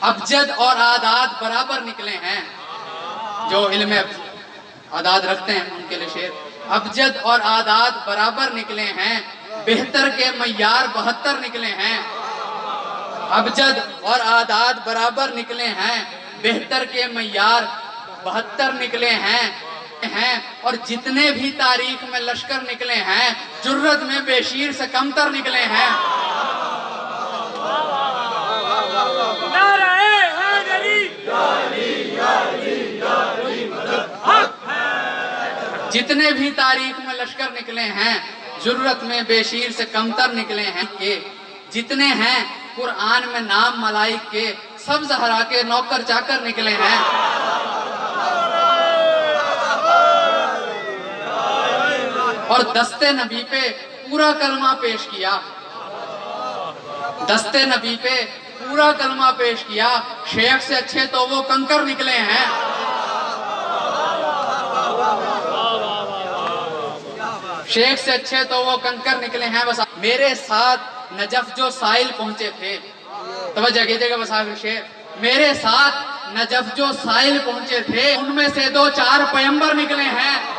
अबजद और आदाद बराबर निकले हैं। जो इल्म आदाद रखते हैं उनके लिए शेर। अबजद और आदाद बराबर निकले हैं, बेहतर के मय्यार 72 निकले हैं। अबजद और आदाद बराबर निकले हैं, बेहतर के मय्यार 72 निकले हैं। और जितने भी तारीख में लश्कर निकले हैं, जुर्रत में बेशीर से कमतर निकले हैं। जितने भी तारीख में लश्कर निकले हैं, जुर्रत में बेशीर से कमतर निकले हैं। के जितने हैं कुरान में नाम मलाइक के, सब ज़हरा के नौकर चाकर निकले हैं। और दस्ते नबी पे पूरा कलमा पेश किया, दस्ते नबी पे पूरा कलमा पेश किया। शेख से अच्छे तो वो कंकर निकले हैं। शेख से अच्छे तो वो कंकर निकले हैं। बस मेरे साथ नजफ जो साइल पहुंचे थे, तवज्जो कीजिएगा बस आगे शेर। मेरे साथ नजफ जो साइल पहुंचे थे, उनमें से 2-4 पैगंबर निकले हैं।